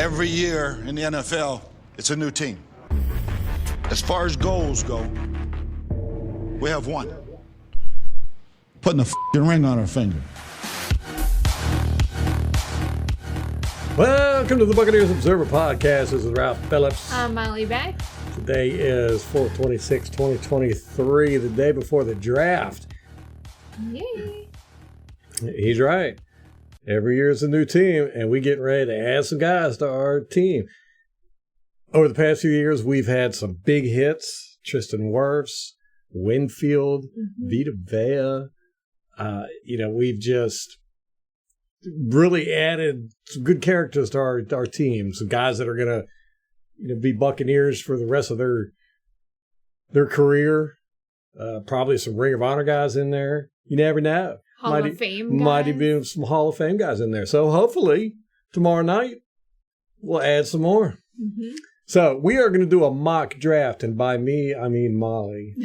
Every year in the NFL, it's a new team. As far as goals go, we have one. Putting a f***ing ring on our finger. Welcome to the Buccaneers Observer Podcast. This is Ralph Phillips. I'm Molly Bay. Today is 4/26/2023, the day before the draft. Yay. He's right. Every year is a new team, and we getting ready to add some guys to our team. Over the past few years, we've had some big hits. Tristan Wirfs, Winfield, Vita Vea. We've just really added some good characters to our team. Some guys that are going to be Buccaneers for the rest of their career. Probably some Ring of Honor guys in there. You never know. Hall of Fame guys. Might be some Hall of Fame guys in there. So hopefully tomorrow night we'll add some more. Mm-hmm. So we are going to do a mock draft. And by me, I mean Molly.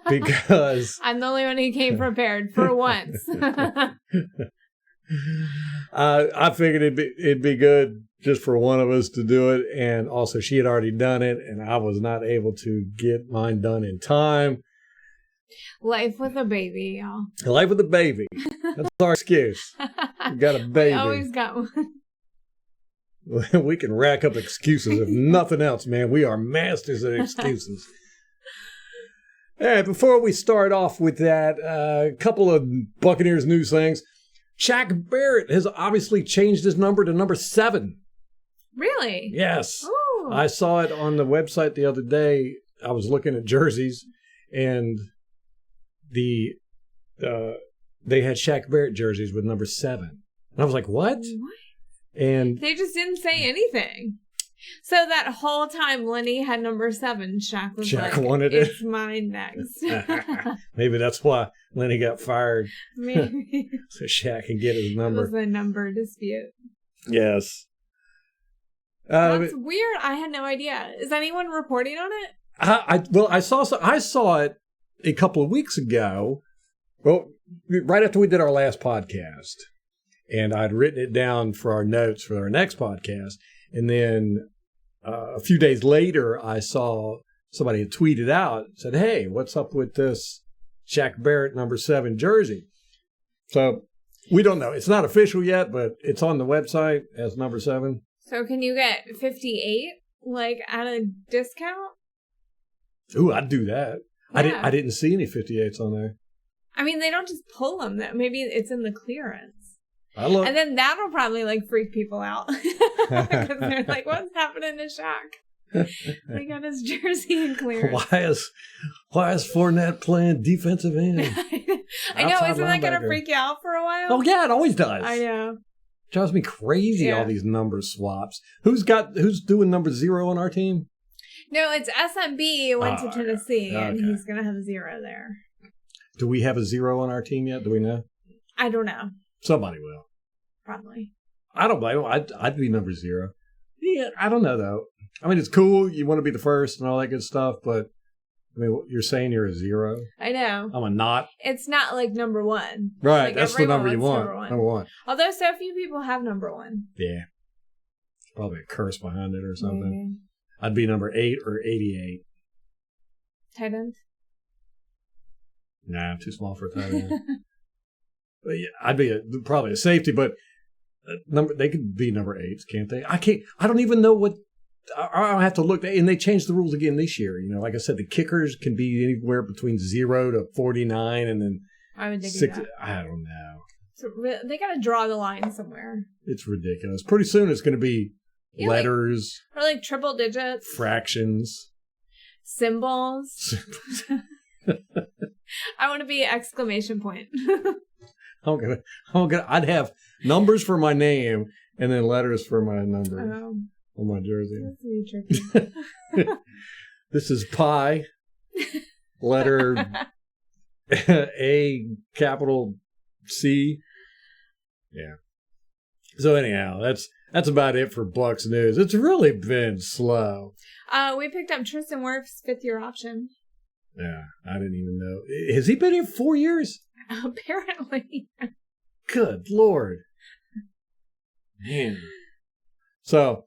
Because I'm the only one who came prepared for once. I figured it'd be good just for one of us to do it. And also she had already done it and I was not able to get mine done in time. Life with a baby, y'all. Life with a baby. That's our excuse. We got a baby. We always got one. We can rack up excuses if nothing else, man. We are masters of excuses. All right, before we start off with that, a couple of Buccaneers news things. Shaq Barrett has obviously changed his number to number 7. Really? Yes. Ooh. I saw it on the website the other day. I was looking at jerseys, and they had Shaq Barrett jerseys with number 7. And I was like, what? And they just didn't say anything. So that whole time Lenny had number 7, Shaq was like, wanted it. It's mine next. Maybe that's why Lenny got fired. Maybe. So Shaq can get his number. It was a number dispute. Yes. That's weird. I had no idea. Is anyone reporting on it? I saw it a couple of weeks ago. Well, right after we did our last podcast. And I'd written it down for our notes for our next podcast. And then a few days later, I saw somebody had tweeted out, said, hey, what's up with this Shaq Barrett number 7 jersey? So we don't know. It's not official yet, but it's on the website as number 7. So can you get 58, at a discount? Ooh, I'd do that. Yeah. I didn't see any 58s on there. I mean, they don't just pull them. Maybe it's in the clearance. And then that'll probably freak people out because they're like, "What's happening to Shaq? We got his jersey in clearance." Why is Fournette playing defensive end? I know, isn't that gonna freak you out for a while? Oh yeah, it always does. I know. Drives me crazy. Yeah. All these number swaps. Who's doing number 0 on our team? No, it's SMB went to Tennessee, okay. and he's gonna have a 0 there. Do we have a 0 on our team yet? Do we know? I don't know. Somebody will. Probably. I don't blame him. I'd be number 0. Yeah, I don't know, though. I mean, it's cool. You want to be the first and all that good stuff, but, I mean, you're saying you're a 0? I know. I'm a not. It's not number 1. Right, that's the number you want. Number 1. Although so few people have number 1. Yeah. Probably a curse behind it or something. Maybe. I'd be number 8 or 88. Tight end? Nah, I'm too small for a tight end. But yeah, I'd be probably a safety, but they could be number 8s, can't they? I don't even know what. I'll have to look. And they changed the rules again this year. Like I said, the kickers can be anywhere between 0 to 49, and then I would think 6. that. I don't know. So they got to draw the line somewhere. It's ridiculous. Pretty soon, it's going to be letters, or triple digits, fractions, symbols. I want to be exclamation point. I'd have numbers for my name and then letters for my number on my jersey. That's really tricky. This is pi, letter A, capital C. Yeah. So anyhow, that's about it for Bucs news. It's really been slow. We picked up Tristan Wirfs' 5th-year option. Yeah, I didn't even know. Has he been here 4 years? Apparently. Good Lord. Man. So,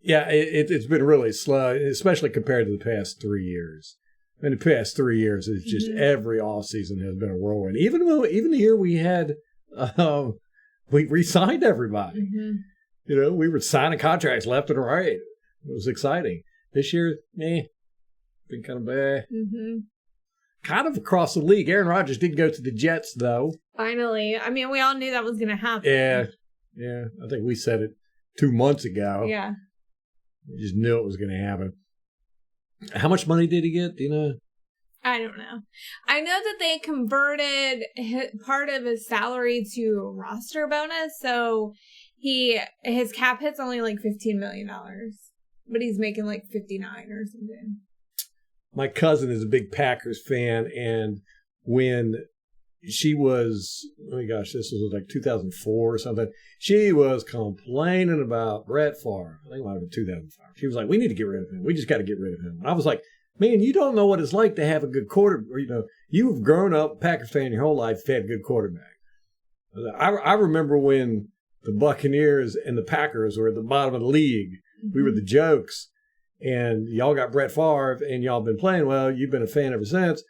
Yeah, it's been really slow, especially compared to the past 3 years. In the past 3 years, it's just every offseason has been a whirlwind. Even the year we had, we re-signed everybody. You know, we were signing contracts left and right. It was exciting. This year, been kind of bad. Kind of across the league. Aaron Rodgers did go to the Jets, though. Finally. I mean, we all knew that was going to happen. Yeah. I think we said it 2 months ago. Yeah. We just knew it was going to happen. How much money did he get? Do you know? I don't know. I know that they converted part of his salary to roster bonus, so his cap hit's only like $15 million, but he's making like 59 or something. My cousin is a big Packers fan, and when she was, oh my gosh, this was like 2004 or something, she was complaining about Brett Favre. I think it might have been 2005. She was like, we need to get rid of him. We just got to get rid of him. And I was like, man, you don't know what it's like to have a good quarterback. You know, you've grown up a Packers fan your whole life, had a good quarterback. I remember when the Buccaneers and the Packers were at the bottom of the league. We were the jokes. And y'all got Brett Favre, and y'all been playing well. You've been a fan ever since.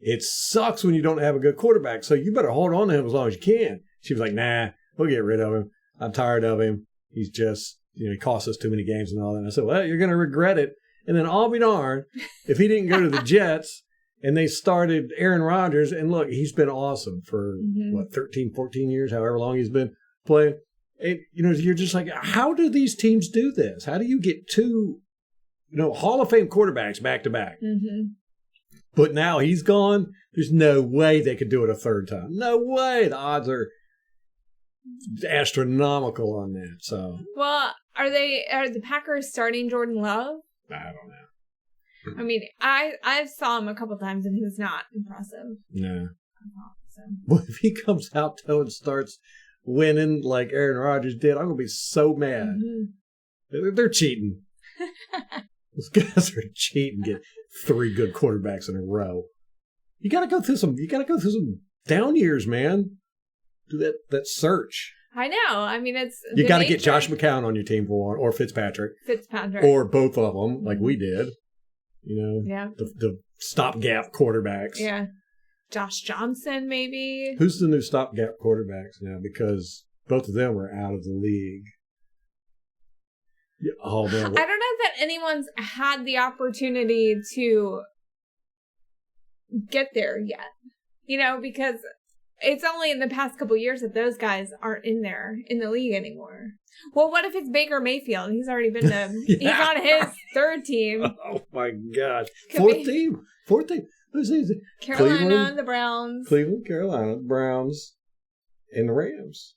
It sucks when you don't have a good quarterback, so you better hold on to him as long as you can. She was like, nah, we'll get rid of him. I'm tired of him. He's just, he cost us too many games and all that. And I said, well, you're going to regret it. And then I'll be darned if he didn't go to the Jets and they started Aaron Rodgers. And look, he's been awesome for, 13, 14 years, however long he's been playing. And, you're just like, how do these teams do this? How do you get two, Hall of Fame quarterbacks back to back? But now he's gone. There's no way they could do it a third time. No way. The odds are astronomical on that. So, well, are the Packers starting Jordan Love? I don't know. I mean, I saw him a couple times and he was not impressive. No. So. Well, if he comes out though and starts winning like Aaron Rodgers did, I'm gonna be so mad. They're cheating. Those guys are cheating. Get 3 good quarterbacks in a row. You got to go through some down years, man. Do that search. I know. I mean, you got to get Josh McCown on your team for one, or Fitzpatrick, or both of them, like we did. Yeah. The stopgap quarterbacks. Yeah. Josh Johnson, maybe. Who's the new stopgap quarterbacks now? Because both of them are out of the league. Yeah, oh man. I don't know that anyone's had the opportunity to get there yet. Because it's only in the past couple of years that those guys aren't in the league anymore. Well, what if it's Baker Mayfield? He's already been to, he's on his 3rd team. Oh my gosh. 4th team. Who's it? Carolina, Cleveland, the Browns. Cleveland, Carolina, the Browns, and the Rams.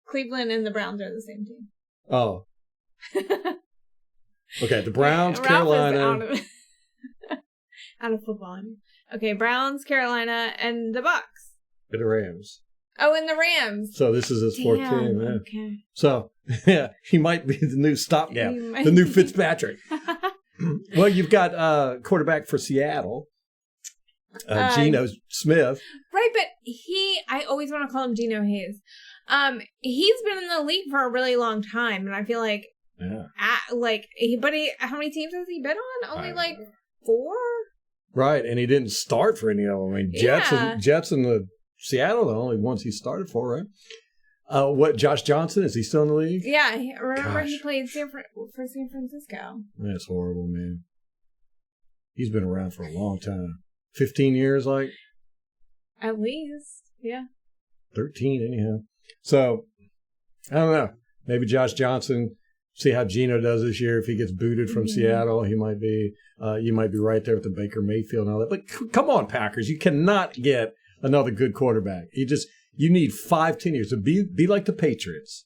Cleveland and the Browns are the same team. Oh. Okay, the Browns, Carolina. Out of football. Okay, Browns, Carolina, and the Bucs. And the Rams. Oh, and the Rams. So this is his 4th team. Yeah. Okay. So, yeah, he might be the new stopgap, the new Fitzpatrick. Well, you've got quarterback for Seattle, Geno Smith. Right, but I always want to call him Geno Hayes. He's been in the league for a really long time, and I feel like, how many teams has he been on? Only like 4? Right, and he didn't start for any of them. I mean, Jets and the Seattle, the only ones he started for, right? Josh Johnson, is he still in the league? Yeah, remember he played for San Francisco. That's horrible, man. He's been around for a long time. 15 years, like? At least, yeah. 13, anyhow. So, I don't know. Maybe Josh Johnson, see how Geno does this year. If he gets booted from Seattle, he might be, you might be right there with the Baker Mayfield and all that. But come on, Packers. You cannot get another good quarterback. You need 5-10 years to be like the Patriots.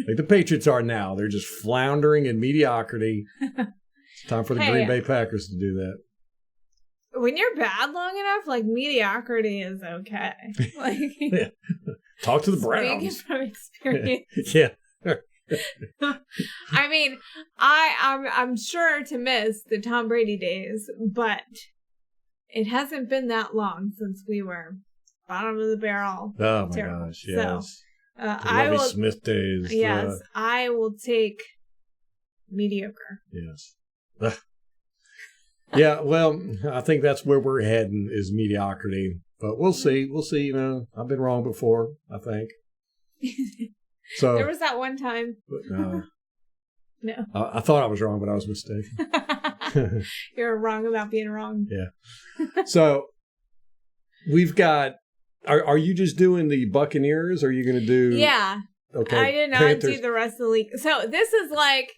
Like the Patriots are now. They're just floundering in mediocrity. It's time for the Green Bay Packers to do that. When you're bad long enough, like mediocrity is okay. Like yeah. Talk to the Browns. Speaking from experience. Yeah. I mean, I'm sure to miss the Tom Brady days, but it hasn't been that long since we were bottom of the barrel. Oh my gosh, yes. So, I will Smith days. Yes, I will take mediocre. Yes. Yeah, well, I think that's where we're heading is mediocrity. But we'll see. We'll see. I've been wrong before, I think. So there was that one time. No. I thought I was wrong, but I was mistaken. You're wrong about being wrong. Yeah. So we've got. Are you just doing the Buccaneers? Or are you going to do? Yeah. Okay. I did not Panthers. do the rest of the league. So this is like.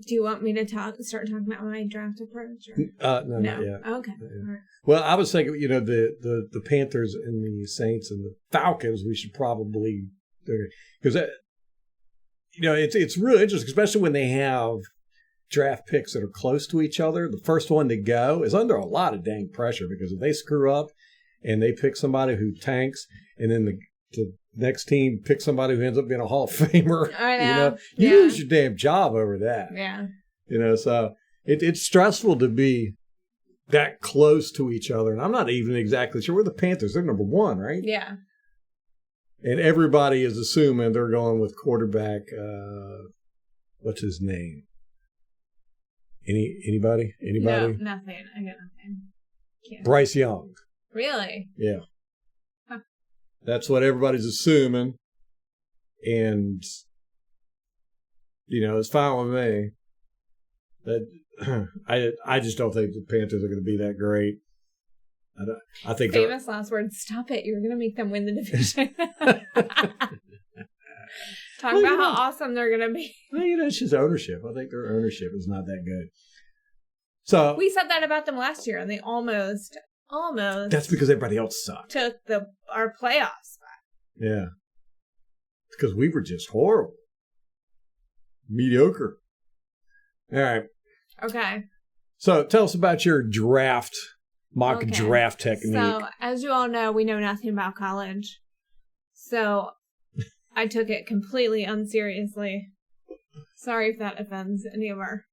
Do you want me to start talking about my draft approach? Or? No, not yet. Okay. Yeah. All right. Well, I was thinking, the Panthers and the Saints and the Falcons, we should probably, because it's really interesting, especially when they have draft picks that are close to each other. The first one to go is under a lot of dang pressure because if they screw up and they pick somebody who tanks, and then the next team picks somebody who ends up being a Hall of Famer, I know. You lose your damn job over that. Yeah. So it's stressful to be that close to each other. And I'm not even exactly sure. We're the Panthers. They're number one, right? Yeah. And everybody is assuming they're going with quarterback, what's his name? Anybody? No, nothing. I got nothing. Can't. Bryce Young. Really? Yeah. Huh. That's what everybody's assuming. And, it's fine with me. That I just don't think the Panthers are going to be that great. I think famous last words. Stop it! You're going to make them win the division. Talk about how awesome they're going to be. Well, it's just ownership. I think their ownership is not that good. So we said that about them last year, and they almost. That's because everybody else sucked. Took our playoff spot. Yeah, because we were just horrible, mediocre. All right. Okay. So tell us about your mock draft technique. So, as you all know, we know nothing about college. So, I took it completely unseriously. Sorry if that offends any of our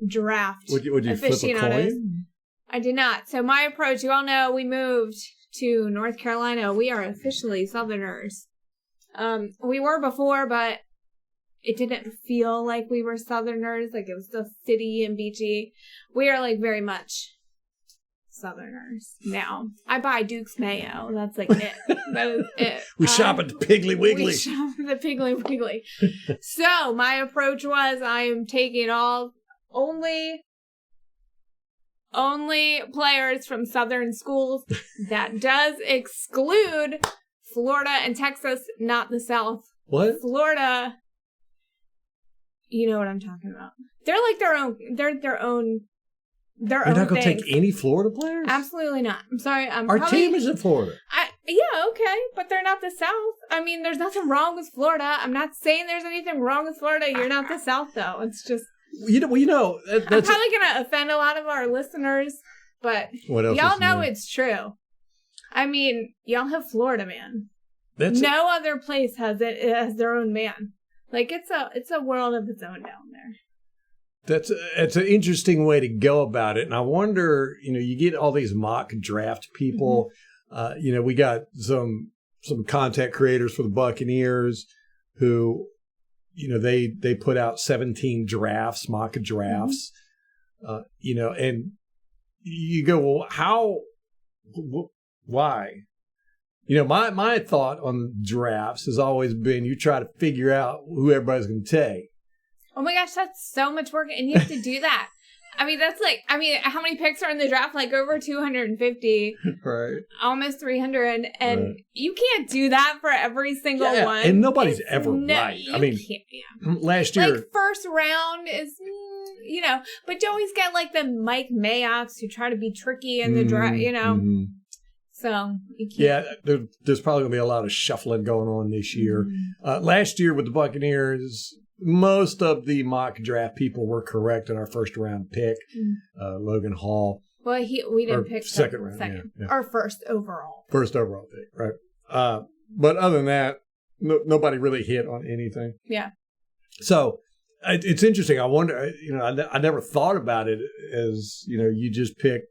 draft Would you flip a coin? I did not. So, my approach, you all know, we moved to North Carolina. We are officially Southerners. We were before, but it didn't feel like we were Southerners. Like, it was still city and beachy. We are, very much Southerners now. I buy Duke's Mayo. That's, it. That is it. We shop at the Piggly Wiggly. We shop at the Piggly Wiggly. So, my approach was I am taking only players from Southern schools. That does exclude Florida and Texas, not the South. What? Florida... You know what I'm talking about. They're their own. They're their own. You're not going to take any Florida players? Absolutely not. I'm sorry. Our team is in Florida. Yeah, okay, but they're not the South. I mean, there's nothing wrong with Florida. I'm not saying there's anything wrong with Florida. You're not the South, though. It's just. I'm probably going to offend a lot of our listeners, but y'all know it's true. I mean, y'all have Florida, man. No other place has it. It has their own man. It's a world of its own down there. It's an interesting way to go about it. And I wonder, you get all these mock draft people. Mm-hmm. We got some content creators for the Buccaneers who, they put out 17 drafts, mock drafts, mm-hmm. And you go, well, why? My thought on drafts has always been you try to figure out who everybody's going to take. Oh my gosh, that's so much work, and you have to do that. I mean, how many picks are in the draft? Over 250. Right. Almost 300, and you can't do that for every single one. And nobody's ever right. I mean, last year. First round is, but you always get the Mike Mayocks who try to be tricky in the draft, Mm-hmm. So you can't. Yeah, there's probably going to be a lot of shuffling going on this year. Mm-hmm. Last year with the Buccaneers, most of the mock draft people were correct in our first round pick. Mm-hmm. Logan Hall. Well, we didn't pick second round. Second. Yeah. Our first overall. First overall pick, right? But other than that, nobody really hit on anything. Yeah. So it's interesting. I wonder. I never thought about it as you just pick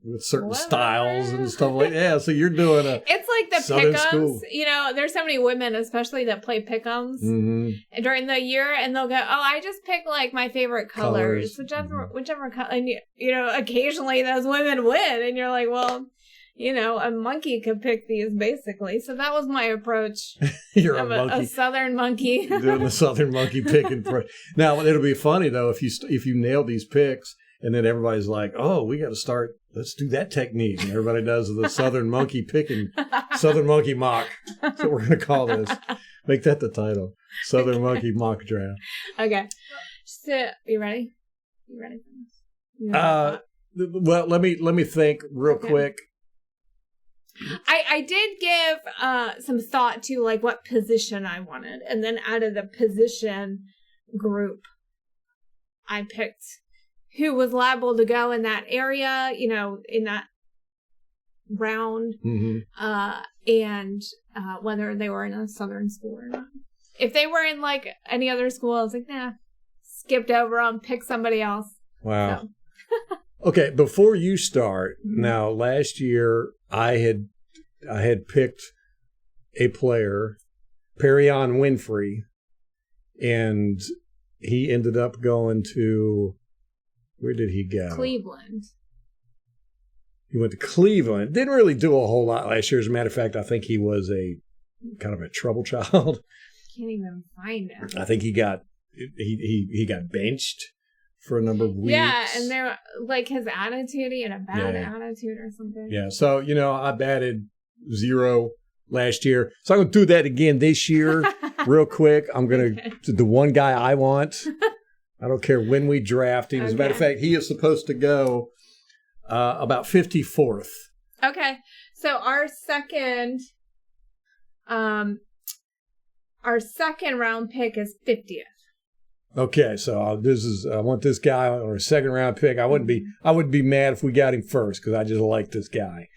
with certain Whatever. styles and stuff like that. Yeah, so you're doing a It's like the Southern pick'ems. school. You know, there's so many women, especially that play pick'ems during the year, and they'll go, "Oh, I just pick like my favorite colors, whichever color." And you know, occasionally those women win, and you're like, "Well, you know, a monkey could pick these basically." So that was my approach. You're a of monkey. a Southern monkey. Doing the Southern monkey picking. Now, it'll be funny, though, if you nail these picks, and then everybody's like, oh, we got to start, let's do that technique. And everybody does the Southern monkey picking, Southern monkey mock. That's what we're going to call this. Make that the title. Southern monkey mock draft. Okay. So, you ready? You ready for this? No. Well, let me think real quick. I did give some thought to like what position I wanted, and then out of the position group, I picked who was liable to go in that area, you know, in that round, and whether they were in a Southern school or not. If they were in like any other school, I was like, nah, skipped over them, pick somebody else. Wow. So. Okay, before you start, now last year I had picked a player, Perion Winfrey, and he ended up going to, where did he go? Cleveland. He went to Cleveland. Didn't really do a whole lot last year. As a matter of fact, I think he was a kind of a trouble child. Can't even find him. I think he got benched for a number of weeks. Yeah, and they're like his attitude, he had a bad attitude or something. Yeah, so, you know, I batted 0 last year. So I'm going to do that again this year real quick. I'm going to the one guy I want. I don't care when we draft him. As a matter of fact, he is supposed to go about 54th. Okay, so our second round pick is 50th. Okay, so I want this guy on a second round pick. I wouldn't be mad if we got him first because I just like this guy.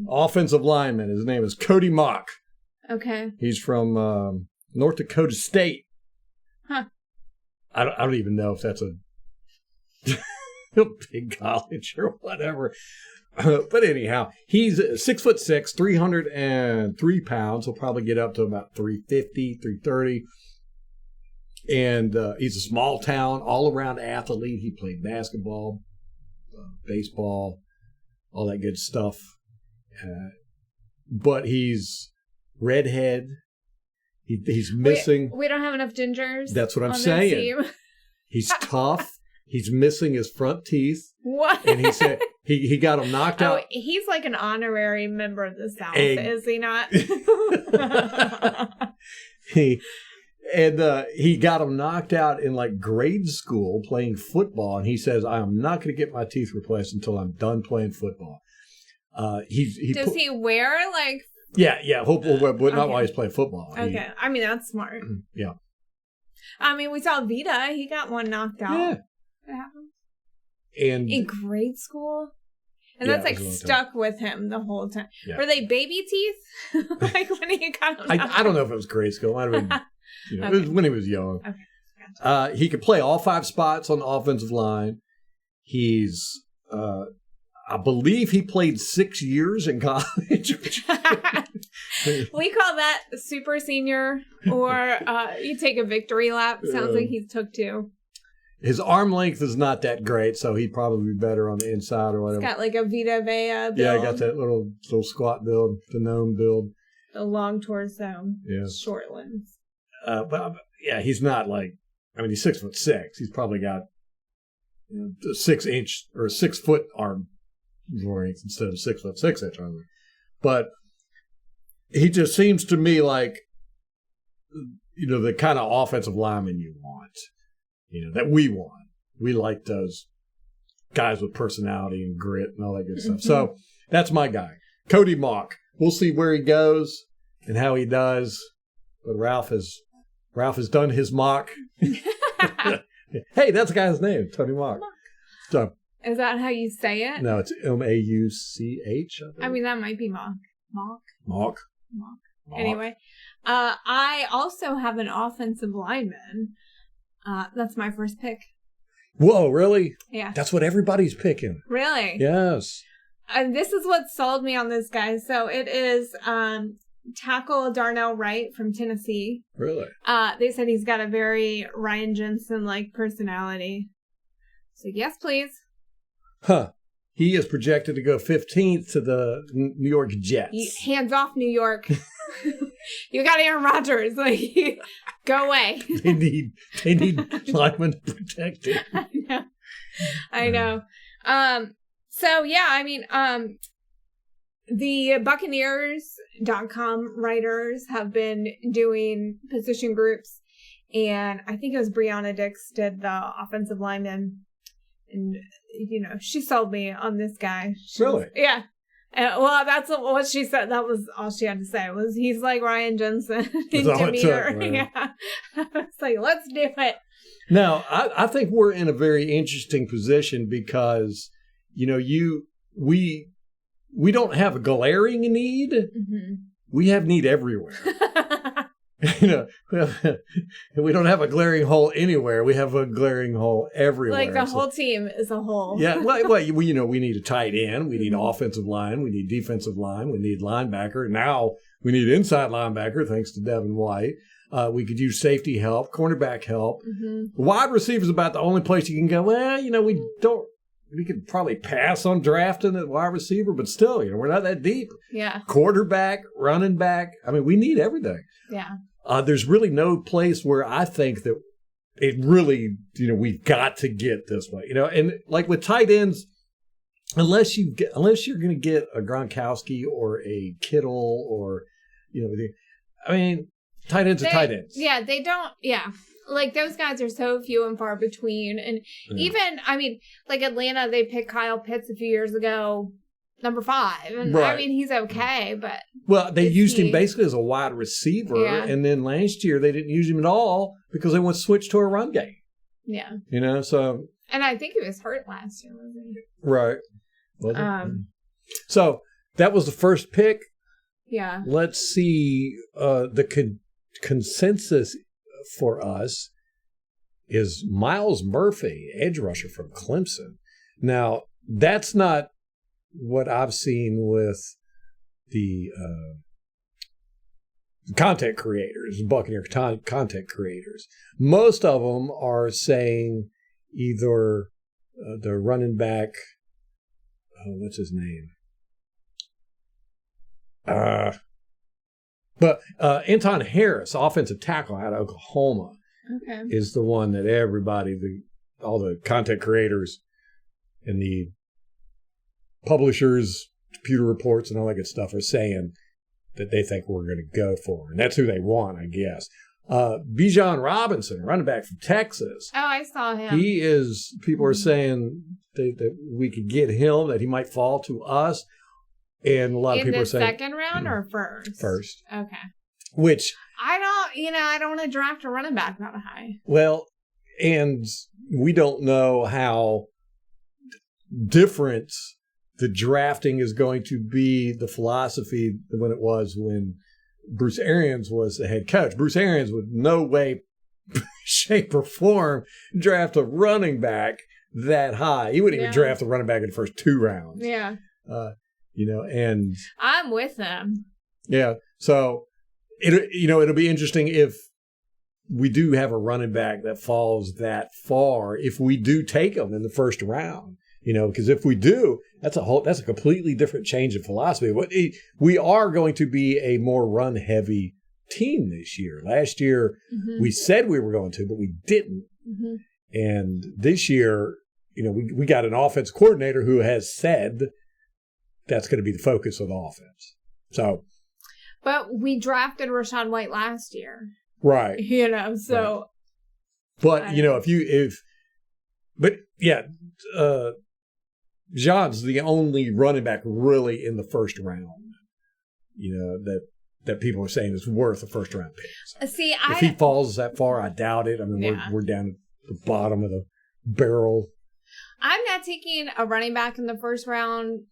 Offensive lineman. His name is Cody Mock. Okay. He's from North Dakota State. Huh. I don't even know if that's a big college or whatever. But anyhow, he's 6'6", 303 pounds. He'll probably get up to about 350, 330. And he's a small town, all-around athlete. He played basketball, baseball, all that good stuff. But he's redhead. He's missing. We don't have enough gingers. That's what I'm on saying. This team. He's tough. He's missing his front teeth. What? And he said he got him knocked out. He's like an honorary member of the South, is he not? He got him knocked out in like grade school playing football, and he says, "I am not going to get my teeth replaced until I'm done playing football." Does he wear like? Yeah. But not while he's playing football. Okay, I mean that's smart. Yeah. I mean, we saw Vita. He got one knocked out. Yeah. What happened? And in grade school. And that's like stuck with him the whole time. Yeah. Were they baby teeth? Like when he got them I don't know if it was grade school. It might have been. It was when he was young. Okay. Gotcha. He could play all 5 spots on the offensive line. He's, I believe he played 6 years in college. We call that super senior, or you take a victory lap. Sounds like he took 2. His arm length is not that great, so he'd probably be better on the inside or whatever. He's got like a Vita Vea build. Yeah, got that little squat build, the gnome build. The long torso, short limbs. But yeah, he's not like, I mean, he's 6'6". He's probably got 6 inch or 6 foot arm length instead of 6'6" arm. But he just seems to me like, the kind of offensive lineman you want, that we want. We like those guys with personality and grit and all that good stuff. So that's my guy, Cody Mock. We'll see where he goes and how he does. But Ralph has done his mock. Hey, that's the guy's name, Tony Mock. So, is that how you say it? No, it's Mauch. I mean, that might be Mock. Mock. Anyway, I also have an offensive lineman. That's my first pick. Whoa, really? Yeah. That's what everybody's picking. Really? Yes. this is what sold me on this guy. So it is tackle Darnell Wright from Tennessee. Really? They said he's got a very Ryan Jensen-like personality. So yes, please. Huh. He is projected to go 15th to the New York Jets. Hands off, New York. You got Aaron Rodgers. Like, go away. They need linemen to protect him. I know. So yeah, I mean, the Buccaneers.com writers have been doing position groups, and I think it was Brianna Dix did the offensive lineman, and she sold me on this guy. Really? Yeah. Well, that's what she said. That was all she had to say. Was he's like Ryan Jensen in demeanor. Right? Yeah. I was like, let's do it. Now, I think we're in a very interesting position because, we don't have a glaring need. Mm-hmm. We have need everywhere. We don't have a glaring hole anywhere. We have a glaring hole everywhere. Like the whole team is a hole. Yeah. Well, we need a tight end. We need offensive line. We need defensive line. We need linebacker. Now we need inside linebacker, thanks to Devin White. We could use safety help, cornerback help. Mm-hmm. Wide receiver is about the only place you can go, we could probably pass on drafting at wide receiver, but still, we're not that deep. Yeah. Quarterback, running back. I mean, we need everything. Yeah. There's really no place where I think that it really, we've got to get this way, and like with tight ends, unless you're going to get a Gronkowski or a Kittle or, tight ends are tight ends. Yeah, they don't. Yeah. Like, those guys are so few and far between. And even, like Atlanta, they picked Kyle Pitts a few years ago, number 5. And right. He's okay, but. Well, they used him basically as a wide receiver. Yeah. And then last year, they didn't use him at all because they want to switch to a run game. Yeah. So. And I think he was hurt last year, wasn't he? Right. So that was the first pick. Yeah. Let's see. The consensus for us is Miles Murphy, edge rusher from Clemson. Now, that's not what I've seen with the content creators, Buccaneer content creators. Most of them are saying either the running back, what's his name? But Anton Harris, offensive tackle out of Oklahoma, is the one that everybody, all the content creators and the publishers, computer reports and all that good stuff are saying that they think we're going to go for. And that's who they want, I guess. Bijan Robinson, running back from Texas. Oh, I saw him. He is, people are saying that we could get him, that he might fall to us. And a lot of people are saying. In the second round or first? First. Okay. Which. I don't want to draft a running back that high. Well, and we don't know how different the drafting is going to be, the philosophy when it was when Bruce Arians was the head coach. Bruce Arians would no way, shape, or form draft a running back that high. He wouldn't even draft a running back in the first 2 rounds. Yeah. And I'm with them. Yeah. So it'll be interesting if we do have a running back that falls that far, if we do take them in the first round, because if we do, that's a completely different change of philosophy. We are going to be a more run heavy team this year. Last year, we said we were going to, but we didn't. Mm-hmm. And this year, we got an offense coordinator who has said that's going to be the focus of the offense. So, but we drafted Rachaad White last year, right? So. Right. But Jean's the only running back really in the first round. That people are saying is worth a first round pick. See, if he falls that far, I doubt it. I mean, we're down at the bottom of the barrel. I'm not taking a running back in the first round.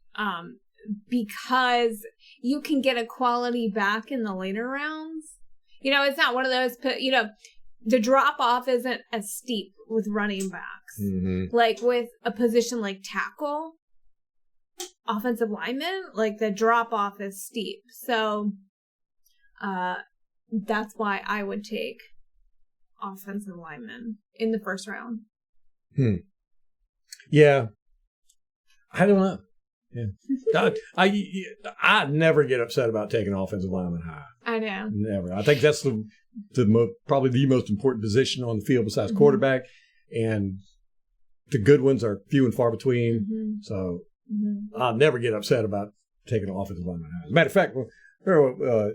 Because you can get a quality back in the later rounds. It's not one of those, the drop off isn't as steep with running backs. Mm-hmm. Like with a position like tackle, offensive linemen, like the drop off is steep. So that's why I would take offensive linemen in the first round. Yeah. I don't know. Yeah. I never get upset about taking offensive lineman high. I know. Never. I think that's probably the most important position on the field besides quarterback, and the good ones are few and far between. So I'll never get upset about taking an offensive lineman high. As a matter of fact,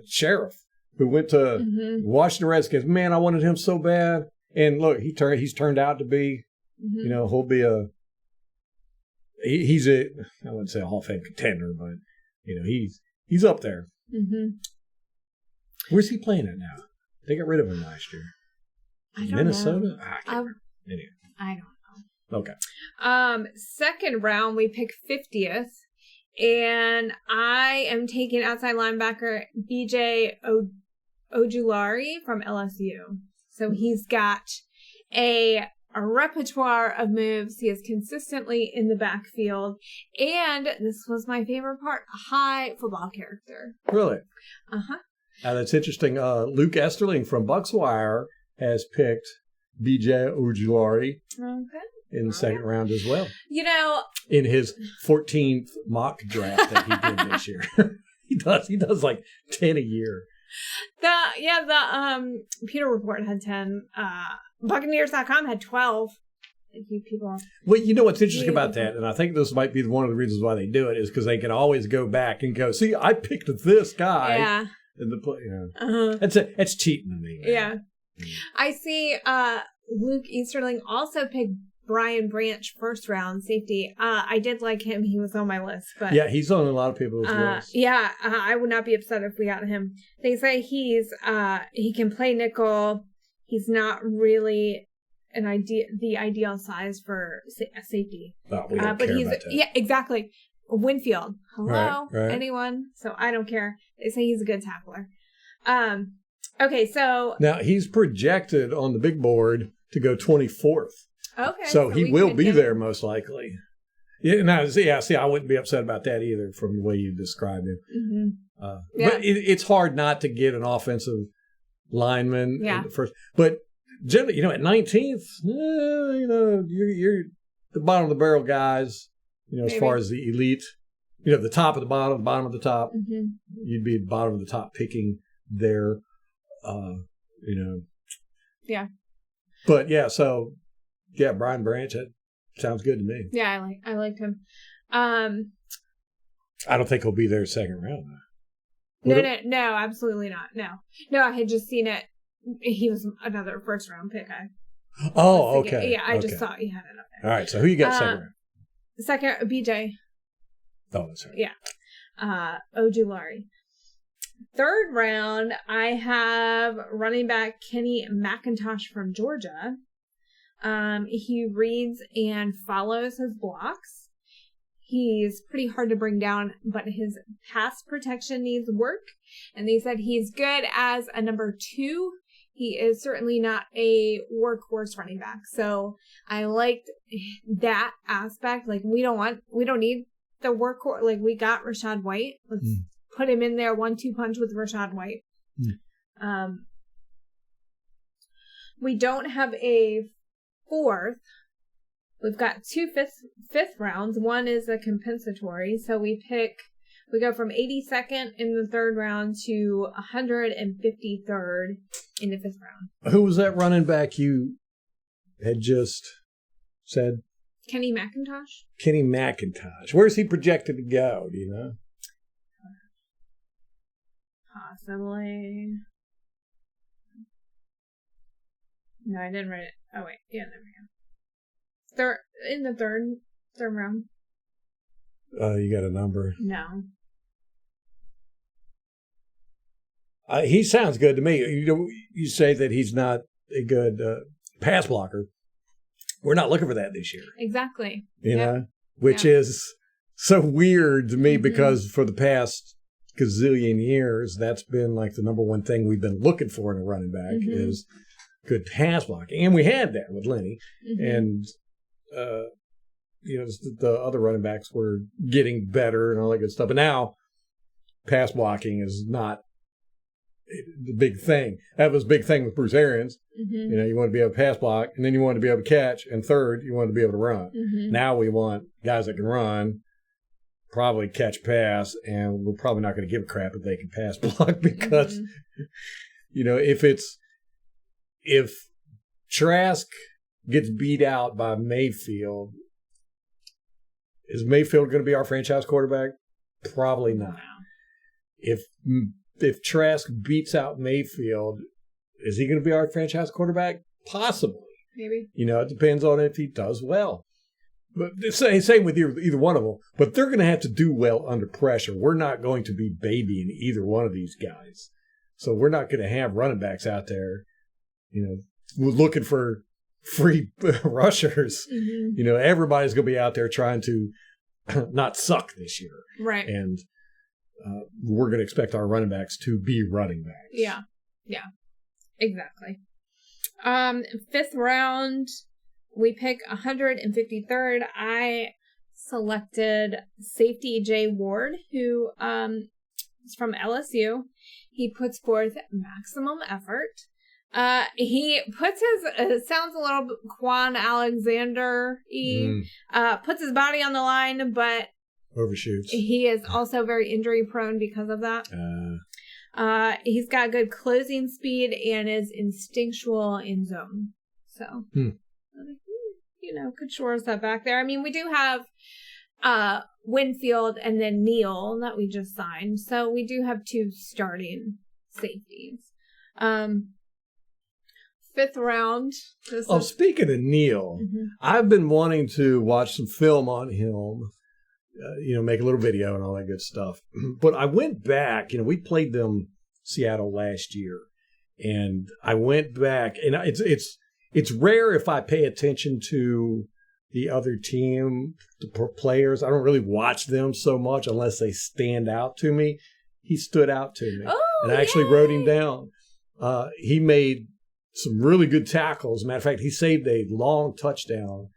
Sheriff, who went to Washington Redskins, man, I wanted him so bad. And look, he's turned out to be, he'll be he's I wouldn't say a Hall of Fame contender, but he's up there. Where's he playing at now? They got rid of him last year. I don't Minnesota? know. Anyway. I don't know. Okay. Second round, we pick 50th, and I am taking outside linebacker BJ Ojulari from LSU. So he's got a repertoire of moves. He is consistently in the backfield, and this was my favorite part: a high football character. Really? That's interesting. Luke Esterling from Bucs Wire has picked BJ Ojulari in the second round as well. In his 14th mock draft that he did this year. He does like 10 a year. The Peter Report had 10. Buccaneers.com had 12. People. Well, you know what's interesting about that, and I think this might be one of the reasons why they do it, is because they can always go back and go, see, I picked this guy. Yeah. In the play. That's cheating to me. Man. Yeah. I see Luke Easterling also picked Brian Branch first round safety. I did like him. He was on my list. But yeah, he's on a lot of people's lists. Yeah, I would not be upset if we got him. They say he can play nickel. He's not really the ideal size for a safety. Oh, we don't care about that. Yeah, exactly. Winfield. Hello, right. Anyone? So I don't care. They say he's a good tackler. Okay, so now he's projected on the big board to go 24th. Okay, so he will be there most likely. Yeah, see, I wouldn't be upset about that either from the way you described him. But it's hard not to get an offensive lineman in the first. But generally, at 19th, you're the bottom of the barrel guys. As far as the elite, the top of the bottom of the top, you'd be the bottom of the top picking there, Yeah. But Brian Branch, that sounds good to me. Yeah, I liked him. I don't think he'll be there second round, though. No, absolutely not. No, I had just seen it. He was another first round pick. Okay. Yeah, I just thought you had it up there. All right, so who you got second round? Second, BJ. Oh, that's right. Yeah. Ojulari. Third round, I have running back Kenny McIntosh from Georgia. He reads and follows his blocks. He's pretty hard to bring down, but his pass protection needs work. And they said he's good as a number 2. He is certainly not a workhorse running back. So I liked that aspect. Like, we don't need the workhorse. Like, we got Rashad White. Let's put him in there 1-2 punch with Rashad White. We don't have a 4th. We've got 2 fifth rounds. One is a compensatory. So we go from 82nd in the 3rd round to 153rd in the 5th round. Who was that running back you had just said? Kenny McIntosh. Kenny McIntosh. Where's he projected to go? Do you know? Possibly. No, I didn't write it. Oh, wait. Yeah, there we go. In the third round. You got a number? No. He sounds good to me. You say that he's not a good pass blocker. We're not looking for that this year. Exactly. Which is so weird to me because for the past gazillion years, that's been like the number one thing we've been looking for in a running back is good pass blocking. And we had that with Lenny. And the other running backs were getting better and all that good stuff. But now pass blocking is not the big thing. That was a big thing with Bruce Arians. Mm-hmm. You want to be able to pass block, and then you want to be able to catch, and third, you want to be able to run. Mm-hmm. Now Now we want guys that can run, probably catch pass, and we're probably not going to give a crap if they can pass block because, if Trask gets beat out by Mayfield, is Mayfield going to be our franchise quarterback? Probably not. Wow. If Trask beats out Mayfield, is he going to be our franchise quarterback? Possibly. Maybe. It depends on if he does well. But same with either one of them. But they're going to have to do well under pressure. We're not going to be babying either one of these guys. So we're not going to have running backs out there, looking for free rushers. Mm-hmm. Everybody's going to be out there trying to not suck this year. Right. And we're going to expect our running backs to be running backs. Yeah. Exactly. 5th round, we pick 153rd. I selected safety Jay Ward, who is from LSU. He puts forth maximum effort. He puts his, sounds a little Quan Alexander-y, puts his body on the line, but overshoots. He is also very injury prone because of that. He's got good closing speed and is instinctual in zone. So, could shore us up back there. I mean, we do have Winfield and then Neal that we just signed. So we do have 2 starting safeties. 5th round. Speaking of Neal, I've been wanting to watch some film on him. Make a little video and all that good stuff. But I went back, we played them Seattle last year, and I went back, and it's rare if I pay attention to the other team, the players. I don't really watch them so much unless they stand out to me. He stood out to me, and I actually wrote him down. He made some really good tackles. Matter of fact, he saved a long touchdown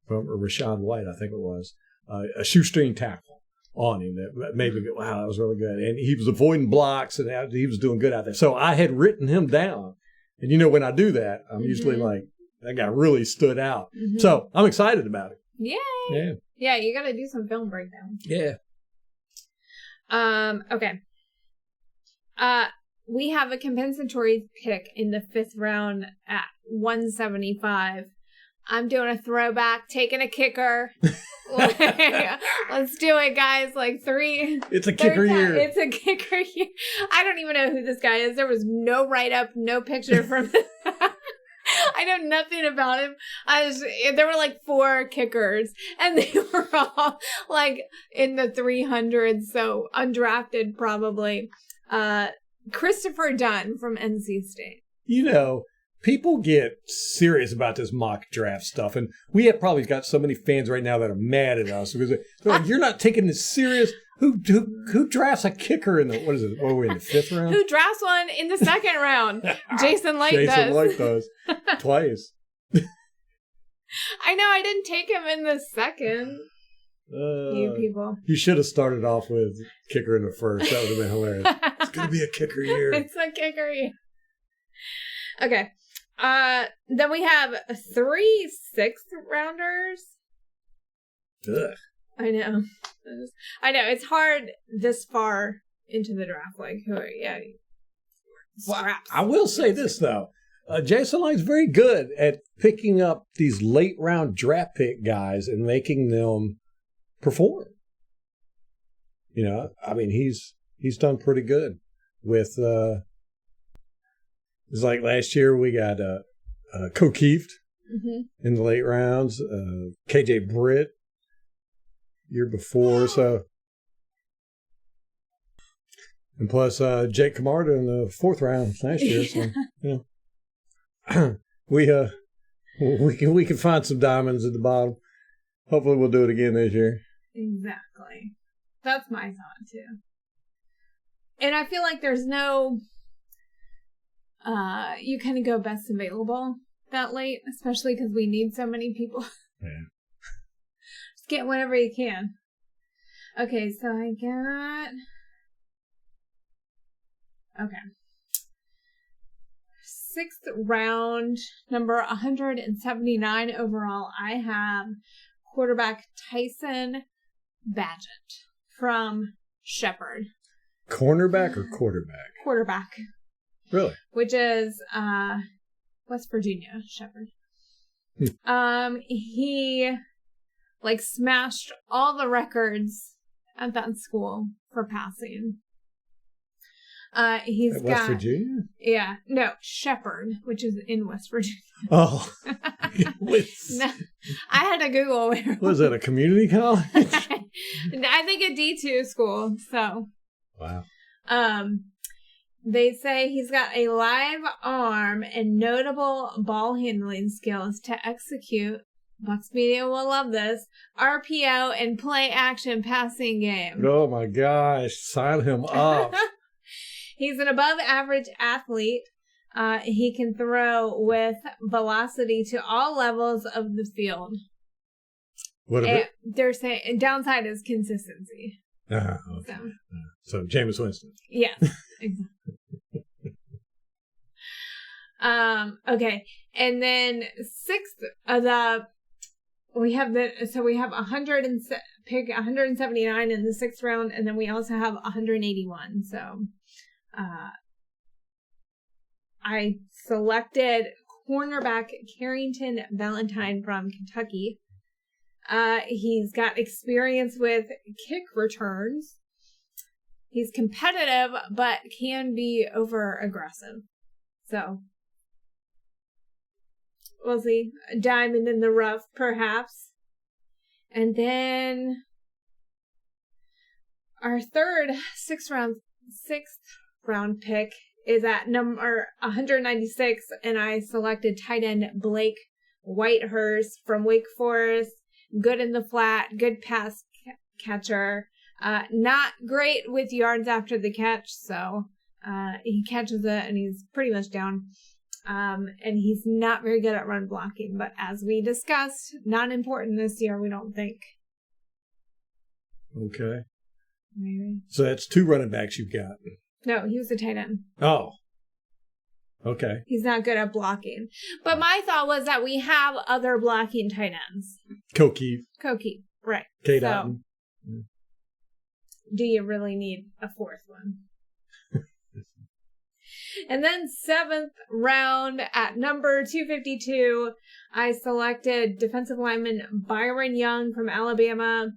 from Rashawn White, I think it was. A shoestring tackle on him that made me go, wow, that was really good. And he was avoiding blocks, and he was doing good out there. So I had written him down. And, when I do that, I'm usually like, that guy really stood out. Mm-hmm. So I'm excited about it. Yay. Yeah, you got to do some film breakdown. Yeah. Okay. We have a compensatory pick in the 5th round at 175. I'm doing a throwback, taking a kicker. Let's do it, guys. 3. It's a kicker year. It's a kicker year. I don't even know who this guy is. There was no write-up, no picture from him. I know nothing about him. There were 4 kickers, and they were all in the 300s, so undrafted probably. Christopher Dunn from NC State. People get serious about this mock draft stuff, and we have probably got so many fans right now that are mad at us because they're like, "You're not taking this serious." Who drafts a kicker in the what is it? What are we in the 5th round? Who drafts one in the 2nd round? Jensen-like does. Jensen-like does twice. I know. I didn't take him in the 2nd. You people. You should have started off with kicker in the 1st. That would have been hilarious. It's gonna be a kicker year. It's a kicker year. Okay. Then we have 3 6th-rounders. Ugh. I know. It's hard this far into the draft. Scraps. I will say this, though. Jensen-like's very good at picking up these late-round draft pick guys and making them perform. He's done pretty good with... It's like last year we got O'Keefe in the late rounds, KJ Britt year before, so and plus Jake Camarda in the 4th round last year. So we can find some diamonds at the bottom. Hopefully we'll do it again this year. Exactly, that's my thought too. And I feel like there's no. You kind of go best available that late, especially because we need so many people. Yeah. Just get whenever you can. Okay, so I got... Okay. 6th round, number 179 overall, I have quarterback Tyson Badgett from Shepherd. Cornerback or quarterback? Quarterback. Really? Which is West Virginia, Shepherd. He smashed all the records at that school for passing. He's West got Virginia? Yeah, no, Shepherd, which is in West Virginia. Oh. No, I had to Google where. Was it a community college? I think a D2 school. So. Wow. They say he's got a live arm and notable ball handling skills to execute. Bucs media will love this. RPO and play action passing game. Oh my gosh! Sign him up. He's an above average athlete. He can throw with velocity to all levels of the field. What about? They're saying downside is consistency. Okay. So Jameis Winston. Yes, exactly. Okay, and then 6th we have 179 in the 6th round, and then we also have 181. So, I selected cornerback Carrington Valentine from Kentucky. He's got experience with kick returns. He's competitive, but can be over aggressive. So, we'll see. A diamond in the rough, perhaps. And then our third sixth round pick is at number 196, and I selected tight end Blake Whitehurst from Wake Forest. Good in the flat, good pass catcher. Not great with yards after the catch, so he catches it and he's pretty much down. And he's not very good at run blocking, but as we discussed, not important this year, we don't think. Okay. Maybe. So that's 2 running backs you've got. No, he was a tight end. Oh. Okay. He's not good at blocking. But my thought was that we have other blocking tight ends. Kokeef, right. K. So, Dotton. do you really need a 4th one? And then 7th round at number 252, I selected defensive lineman Byron Young from Alabama.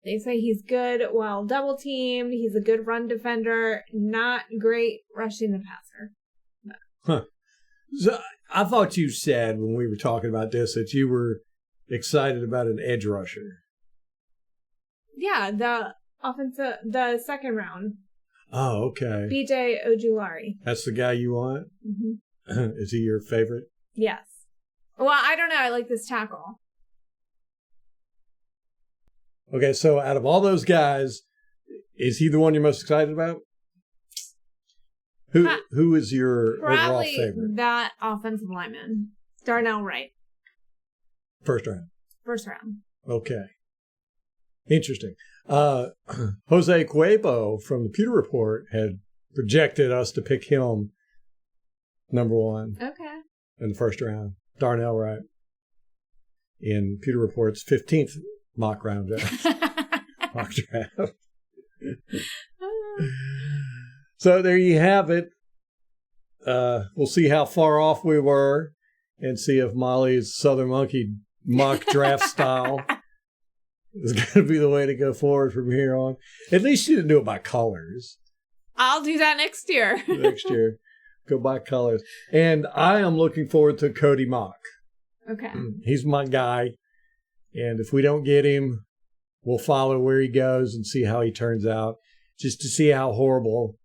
They say he's good while double teamed. He's a good run defender, not great rushing the passer. Huh. So I thought you said when we were talking about this that you were excited about an edge rusher. Yeah, the 2nd round. Oh, okay. BJ Ojulari. That's the guy you want? Mm-hmm. Is he your favorite? Yes. Well, I don't know. I like this tackle. Okay, so out of all those guys, is he the one you're most excited about? Who is your overall favorite? Probably that offensive lineman, Darnell Wright. First round. Okay. Interesting. Jose Cuervo from the Pewter Report had projected us to pick him number 1 in the first round. Darnell Wright in Pewter Report's 15th mock draft. So there you have it. We'll see how far off we were and see if Molly's Southern Monkey mock draft style is going to be the way to go forward from here on. At least you didn't do it by colors. I'll do that next year. Next year. Go by colors. And I am looking forward to Cody Mock. Okay. He's my guy. And if we don't get him, we'll follow where he goes and see how he turns out. Just to see how horrible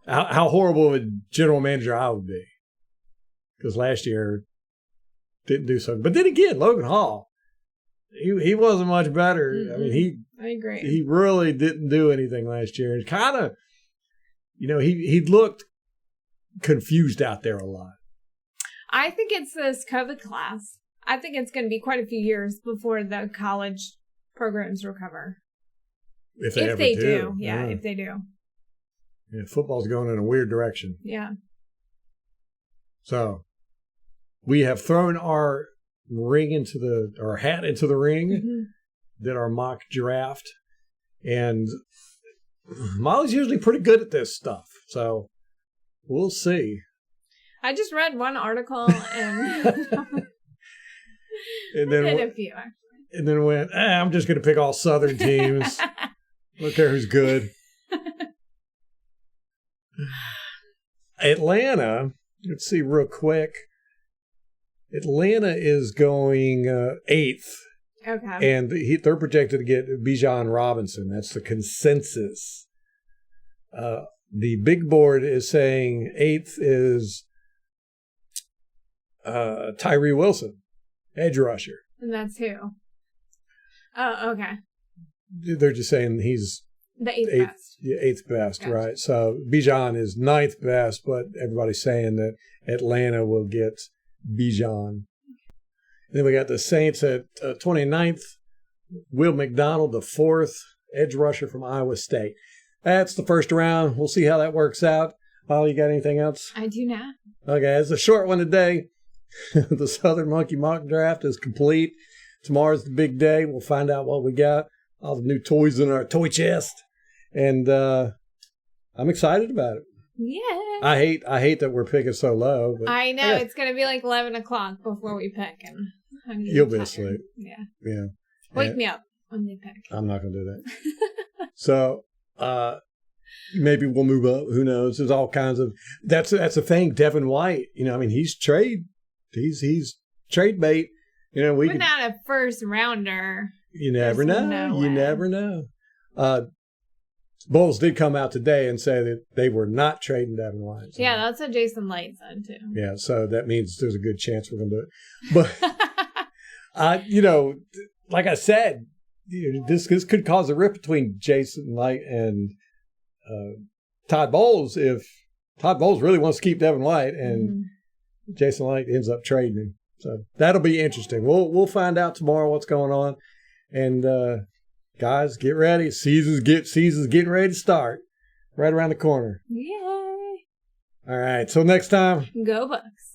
how horrible of a general manager I would be. Because last year didn't do something. But then again, Logan Hall, he wasn't much better. Mm-hmm. I mean, I agree. He really didn't do anything last year. And kind of, he looked confused out there a lot. I think it's this COVID class. I think it's going to be quite a few years before the college programs recover. If they do. Yeah, if they do. Yeah, football's going in a weird direction. Yeah. So we have thrown our hat into the ring, did our mock draft, and Molly's usually pretty good at this stuff. So we'll see. I just read one article and and then did a few actually. And then went, I'm just going to pick all Southern teams. I don't care who's good. Atlanta, let's see real quick. Atlanta is going 8th. Okay. And they're projected to get Bijan Robinson. That's the consensus. The big board is saying 8th is Tyree Wilson, edge rusher. And that's who? Oh, okay. They're just saying he's the 8th best. Yeah, 8th best, Gotcha. right? So Bijan is 9th best, but everybody's saying that Atlanta will get Bijan. Then we got the Saints at 29th. Will McDonald, the 4th edge rusher from Iowa State. That's the first round. We'll see how that works out. Holly, you got anything else? I do not. Okay, it's a short one today. The Southern Monkey mock draft is complete. Tomorrow's the big day. We'll find out what we got. All the new toys in our toy chest. And I'm excited about it. Yeah. I hate that we're picking so low. But I know. It's going to be like 11 o'clock before we pick. And I'm you'll be tired. asleep. Yeah. Yeah. Wake me up when they pick. I'm not going to do that. So maybe we'll move up. Who knows? There's all kinds of – that's the thing. Devin White, he's trade. He's trade bait. We but not a first rounder. You never know. No You way. never know. Bulls did come out today and say that they were not trading Devin White. So. Yeah, that's what Jensen-like said too. Yeah, so that means there's a good chance we're going to do it. But, like I said, this could cause a rift between Jensen-like and Todd Bowles if Todd Bowles really wants to keep Devin White and Jensen-like ends up trading him. So that'll be interesting. We'll find out tomorrow what's going on. And guys, get ready. Season's getting ready to start. Right around the corner. Yay. All right. Till next time. Go Bucs.